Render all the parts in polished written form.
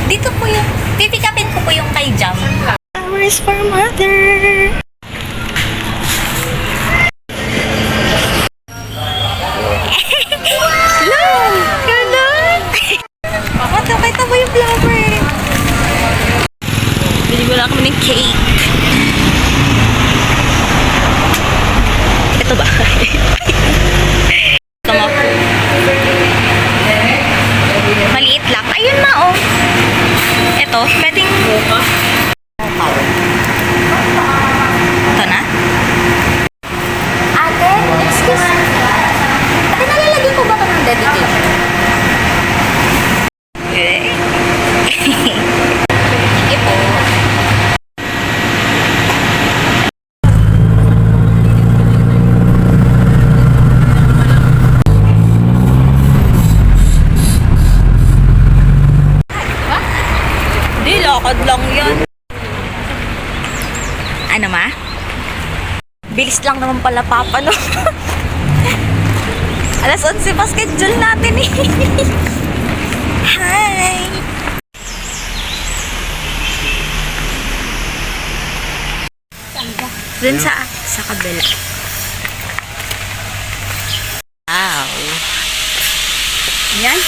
Dito po yung, pipikapin ko po yung kay Jam. Flowers for mother. Hello! Hello! Mata, kita mo yung flower. Bili mo lang kami ng cake. Ito ba? Tama po. Maliit lang. Ayun ma, oh. Ito, pwedeng... Ito na? Ate, excuse me. Ate, nalalagay ko ba ito ng dedication? Okay. Sige po. Di, lakad lang yan. Ano ma? Bilis lang naman pala papa, no? Alas 11 pa schedule natin eh. Hi! Dun sa kabila. Wow! Yan?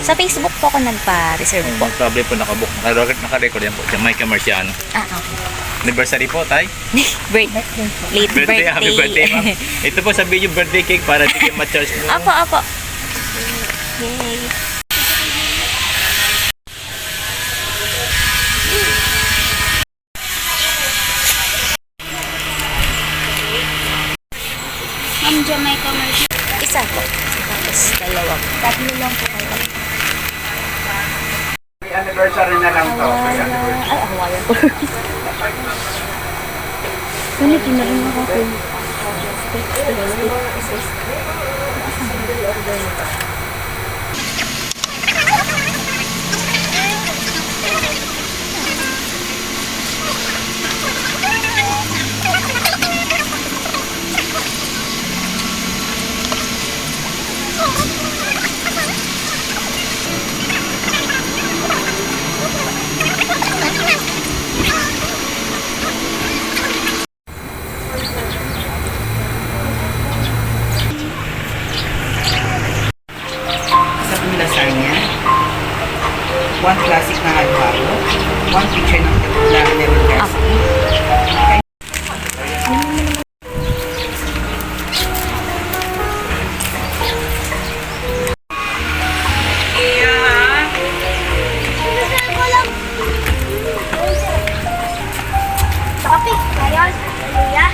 Sa Facebook po ako nagpa-reserve po. Problem po, nakabook. Naka-record yan po. Si Mike Marciano. Ah, okay. Anniversary po, tay. Late birthday. Happy birthday, ma'am. Ito po, sabihin yung birthday cake para di kayo ma-charge mo. Apo. Yay. Ma'am Jamaica Marciano. Isa po. Tapos dalawang. Tatlo lang po kayo. Anniversary na lang to. Ay, Hawaiian po. Ano, tinarin mo ako. One classic na halo-halo, one picture ng lemon grass. Okay. Kape, ayun. Hallelujah.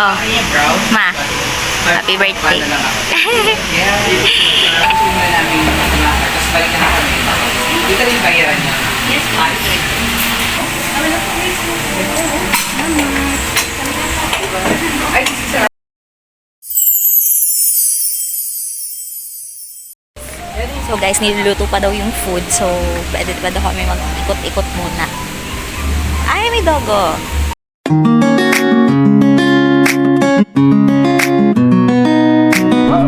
Oh. Ma, happy birthday. Dito rin bayaran niya. Yes, ma'am. So guys, niluluto pa daw yung food. So, pwede pa daw kami mag-ikot-ikot muna. Ay, may dogo. Wow.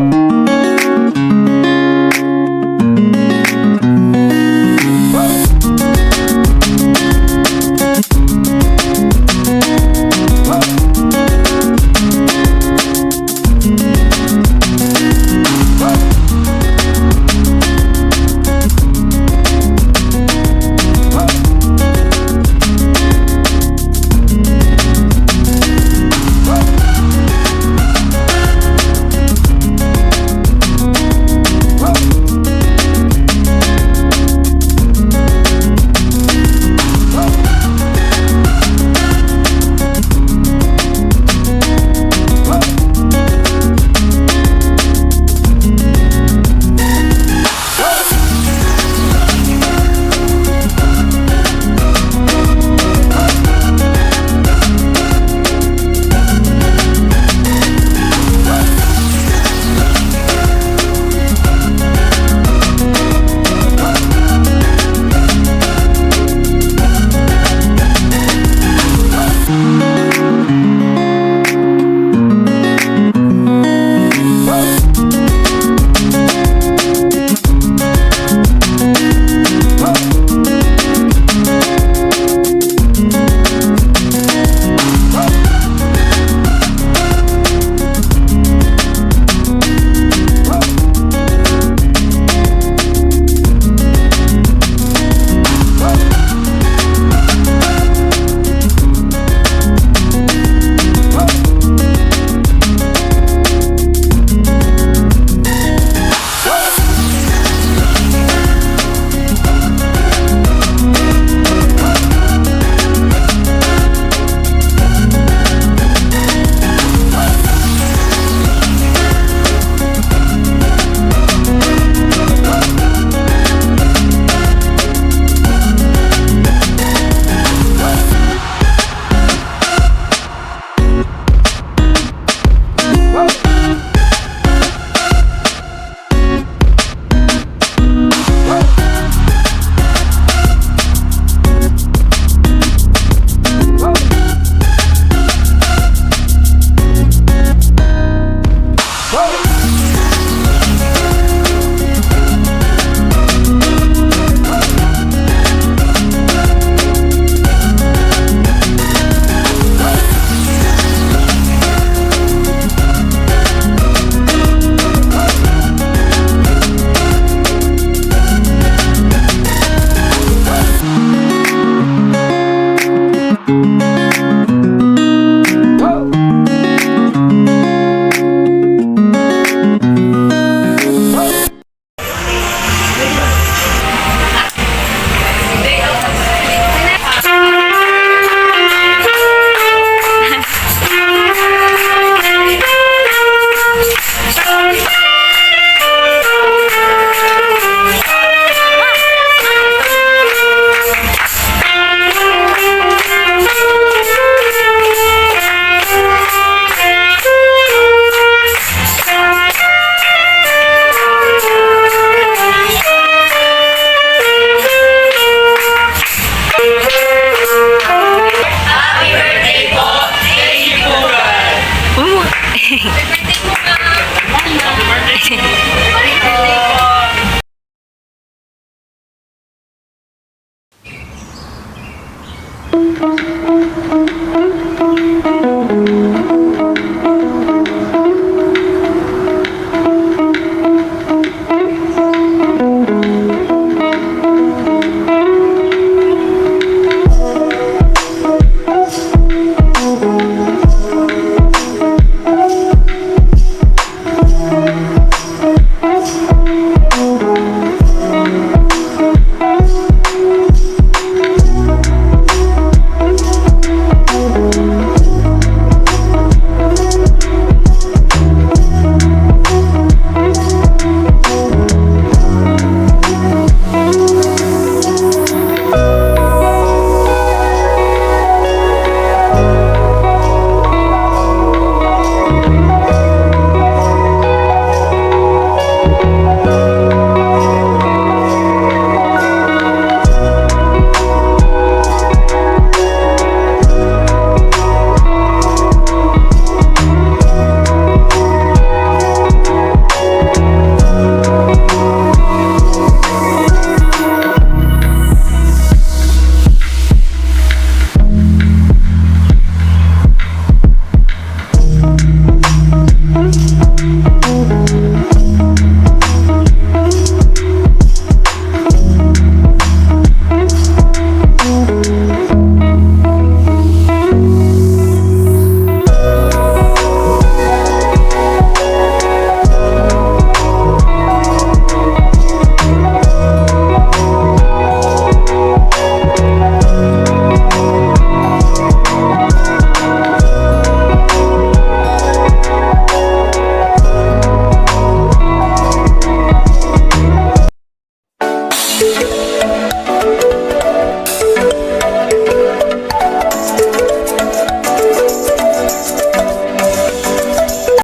Bye.